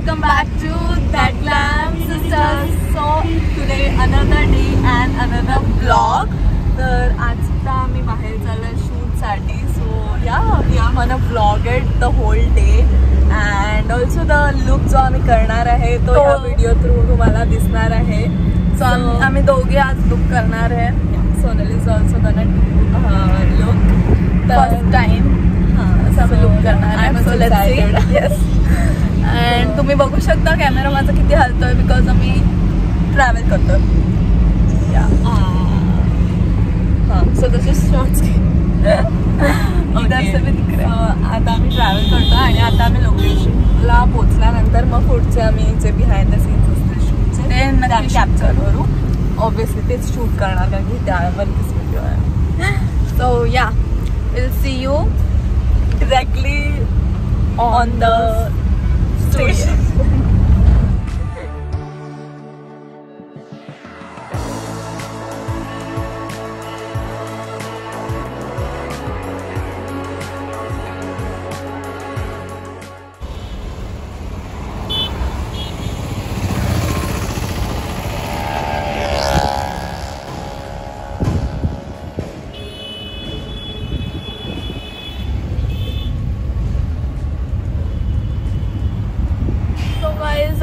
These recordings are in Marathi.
welcome back to That Glam Sisters. So today another day and another vlog. तर आता आम्ही बाहेर चाललोय शूट साठी. So yeah, we are gonna vlog it the whole day and also the look जो आम्ही करणार आहे तो या व्हिडिओ थ्रू तुम्हाला दिसणार आहे. So आम्ही दोघे आज लुक करणार आहे. Sonali is also gonna do look first time. Sub look करणार आहे. So let's see. Yes. And तुम्ही बघू शकता कॅमेरा माझा किती हलतोय बिकॉज आम्ही ट्रॅव्हल करतोय. So this is shorts. इधर से भी दिख रहा है. आता आम्ही ट्रॅव्हल करतो आणि आता आम्ही लोकेशनला पोहोचल्यानंतर मग पुढचे आम्ही जे बिहाइंड द सीन्स असतील शूटचे ते नक्की कॅप्चर करू. ऑब्विसली तेच शूट करणार कारण की त्यावरतीच व्हिडिओ आहे. सो या will see you directly on the station.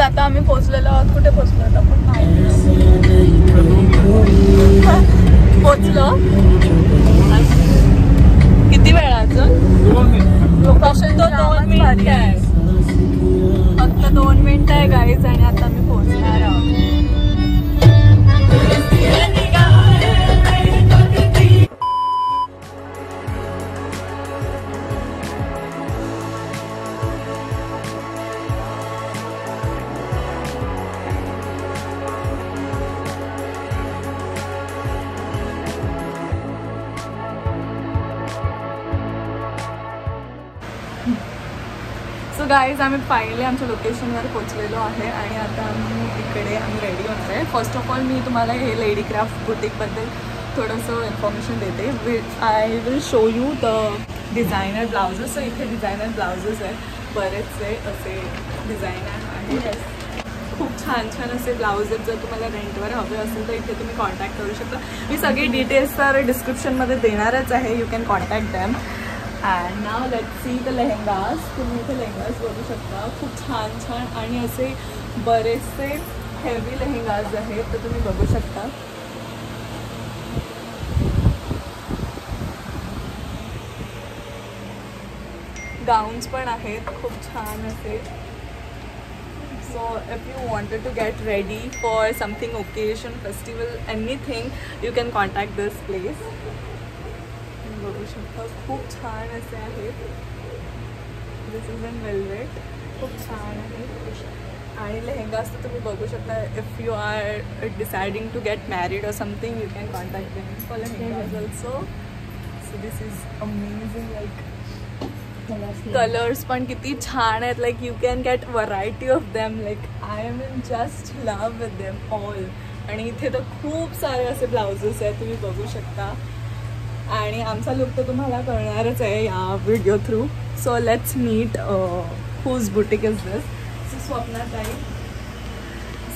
आता आम्ही पोहोचलेलो आहोत. कुठे पोहोचलो आपण पोहोचलो. किती वेळाचं लोकेशन तो 2 मिनिट आहे. फक्त 2 मिनिट आहे गाईज आणि आता आम्ही पोहोचणार आहोत. सो गाईज आम्ही फायनली आमच्या लोकेशनवर पोहोचलेलो आहे आणि आता आम्ही रेडी होणार आहे. फर्स्ट ऑफ ऑल मी तुम्हाला हे लेडी क्राफ्ट बुटीकबद्दल थोडंसं इन्फॉर्मेशन देते. I will show you the designer blouses. So इथे डिझायनर ब्लाउजेस आहेत बरेचसे असे डिझायनर आहेत. खूप छान छान असे ब्लाउज आहेत. जर तुम्हाला रेंटवर हवे असेल तर इथे तुम्ही कॉन्टॅक्ट करू शकता. मी सगळी डिटेल्स तर डिस्क्रिप्शनमध्ये देणारच आहे. You can contact them. And now let's see the lehengas. तुम्ही इथे लेहेंगाज बघू शकता. खूप छान छान आणि असे बरेचसे हेवी लेहेंगाज आहेत तर तुम्ही बघू शकता. गाऊन्स पण आहेत खूप छान असे. So if you wanted to get ready for something occasion, festival, anything, you can contact this place. बघू शकता खूप छान असे आहेत. This is in velvet. खूप छान आहे. आणि लेहेंगास तर तुम्ही बघू शकता. If you are deciding to get married or something you can contact them for lehengas also. So this is amazing. Like colours पण किती छान आहेत. Like you can get variety of them. Like I am in just love with them all. आणि इथे तर खूप सारे असे ब्लाउजेस आहेत तुम्ही बघू शकता. आणि आमचा लुक तर तुम्हाला कळणारच आहे या video through. So let's meet whose boutique is this. So Swapna Tai.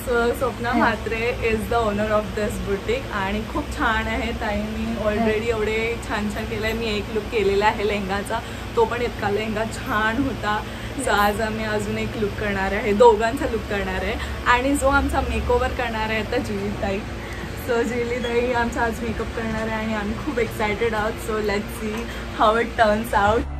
So Swapna Mhatre is the owner of this boutique. आणि खूप छान आहे ताईंनी ऑलरेडी एवढे छान छान केलं आहे. मी एक लुक केलेला आहे लेहंगाचा. तो पण इतका लेहंगा छान होता. सो आज आम्ही अजून एक लुक करणार आहे. दोघांचा लुक करणार आहे. आणि जो आमचा मेकओव्हर करणार आहे तर जुली ताई. सो जुली ताई आमचा आज मेकअप करणार आहे आणि आम्ही खूप एक्सायटेड आहोत. So let's see how it turns out.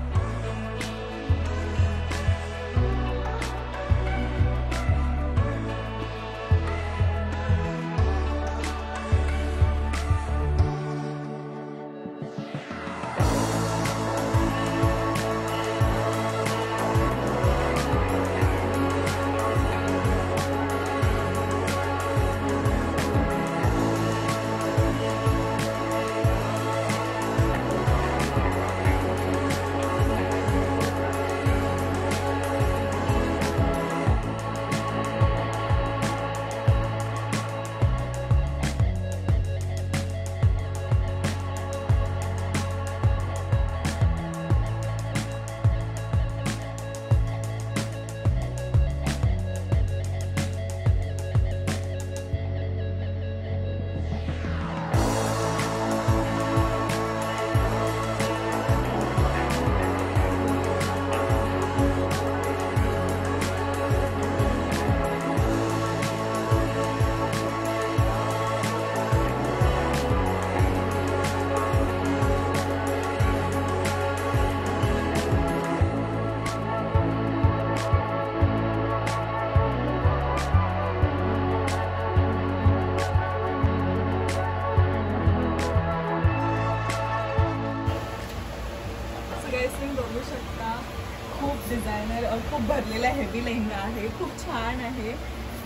खूप भरलेला हेवी लेहंगा आहे, खूप छान आहे.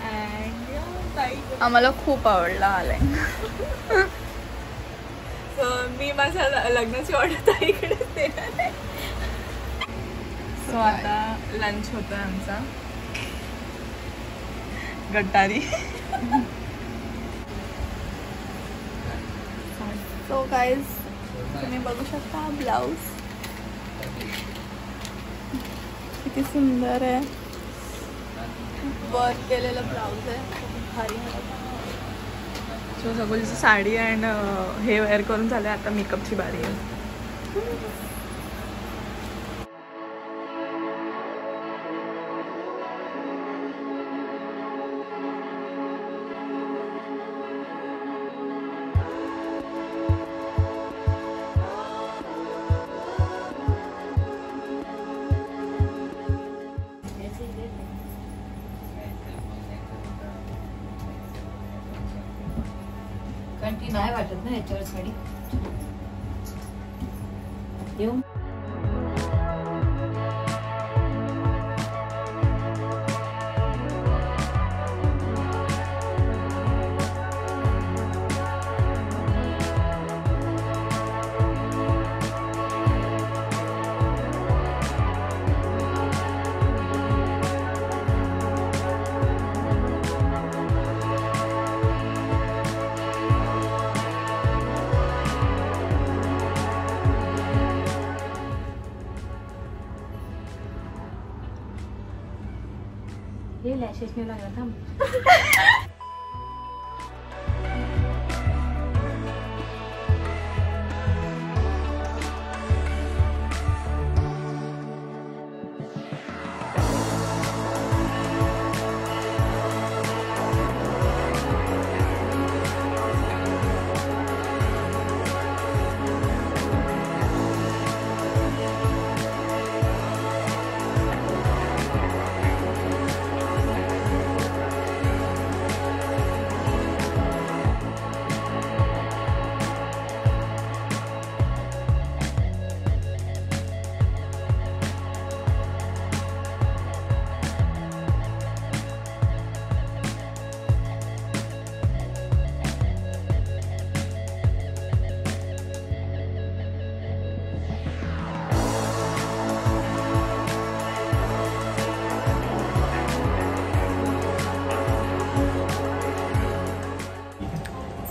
अँड आम्हाला खूप आवडला हा लेहंगा. मी माझ्या लग्नाची ऑर्डर ताईकडे देणार आहे. सो आता लंच होतोय आमचा गट्टारी. सो गाईज तुम्ही बघू शकता ब्लाऊज किती सुंदर आहे. वर्क केलेलं ब्लाऊज आहे, खूप भारी आहे. सो सगळीची साडी अँड हे वेअर करून झाले. आता मेकअपची बारी आहे. ती नाही वाटत ना याच्यावर साडी येऊ. ये लॅशेस नाही लागला थांब.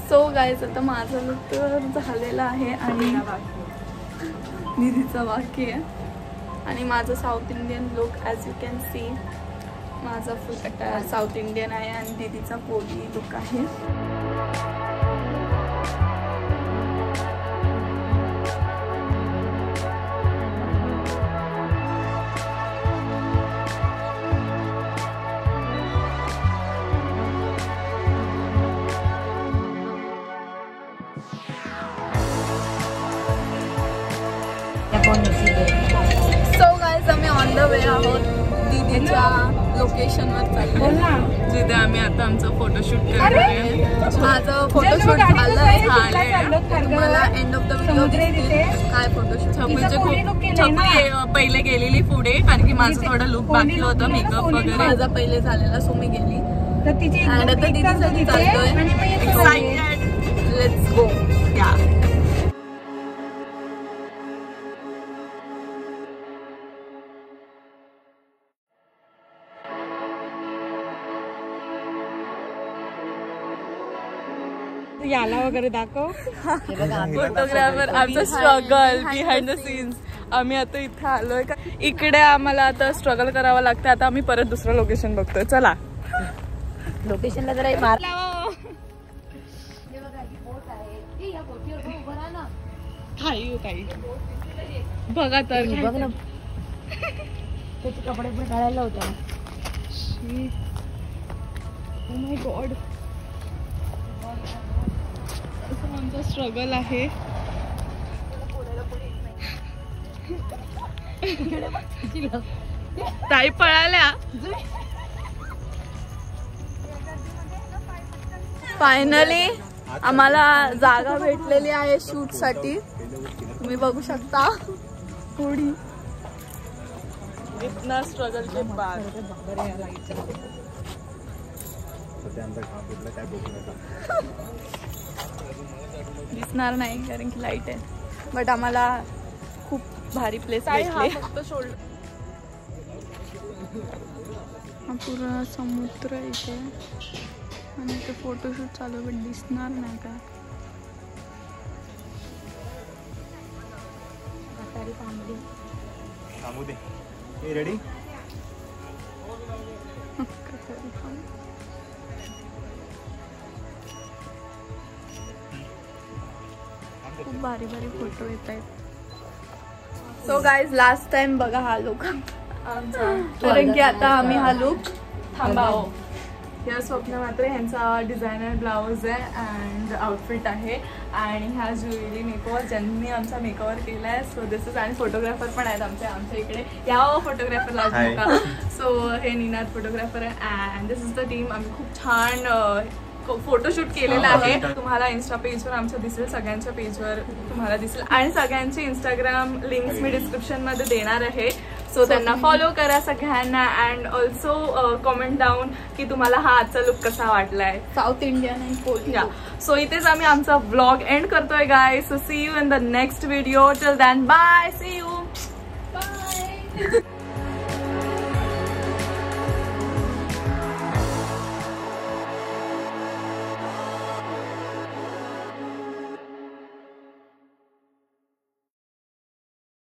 सो गाईज आता माझं लुक तर झालेलं आहे आणि दीदीचं बाकी आहे. आणि माझं south Indian look as you can see माझा फुल साऊथ इंडियन आहे आणि दीदीचा कोली लुक आहे. सो गाईज आम्ही ऑन द वे आहोत दीदीच्या लोकेशनवर चाललो, जिथे आम्ही आता आमचं फोटोशूट करणार आहे. माझं फोटोशूट झालंय. तुम्हाला एंड ऑफ द व्हिडिओ काय फोटोशूट. छपरी पहिले गेलेली पुढे, कारण की माझं थोडं लुक बाकी होतं, मेकअप वगैरे माझा पहिले झालेला, सो मी गेली आणि आता दीदीसाठी चालतोय. Excited, let's go. या याला वगैरे दाखव. फोटोग्राफर आमचं स्ट्रगल बिहाइंड द सीन्स. आम्ही आता इथे आलोय का, इकडे आम्हाला आता स्ट्रगल करावं लागतं. आता आम्ही परत दुसरं लोकेशन बघतोय. चला लोकेशनला जरा मार. बघा तर बघ ना त्याचे कपडे पण काढायला होता. ओ माय गॉड, असं आमचा स्ट्रगल आहे. ताई पळाल्या. फायनली आम्हाला जागा भेटलेली आहे शूट साठी. तुम्ही बघू शकता पुढी इतना स्ट्रगल के बाद दिसणार नाही कारण की लाईट आहे, बट आम्हाला खूप भारी प्लेस भेटले. हा पूर्ण समुद्र इथे आणि इथे फोटोशूट चालू आहे, बट दिसणार नाही का. रेडी खूप भारी भारी फोटो येत आहेत. सो गाईज लास्ट टाइम बघा हा लुक आमचा, कारण की आता आम्ही हा लुक थांबाव. या स्वप्न मात्र ह्यांचा डिझायनर ब्लाऊज आहे अँड आउटफिट आहे आणि ह्या ज्युएलरी मेकओव्हर ज्यांनी आमचा मेकओव्हर केला आहे. सो दिस इज, आणि फोटोग्राफर पण आहेत आमच्या इकडे. या फोटोग्राफर लागू का. सो हे निनाद फोटोग्राफर आहे and this is the team. आम्ही खूप छान फोटोशूट केलेला आहे. तुम्हाला इन्स्टा पेजवर आमच्या दिसेल, सगळ्यांच्या पेजवर तुम्हाला दिसेल आणि सगळ्यांचे इंस्टाग्राम लिंक्स मी डिस्क्रिप्शन मध्ये देणार आहे. सो त्यांना फॉलो करा सगळ्यांना अँड ऑल्सो कॉमेंट डाऊन की तुम्हाला हा आजचा लुक कसा वाटलाय, South Indian and Korea. So इथेच आम्ही आमचा व्लॉग एंड करतोय guys. So see you in the next video. Till then bye, see you, bye.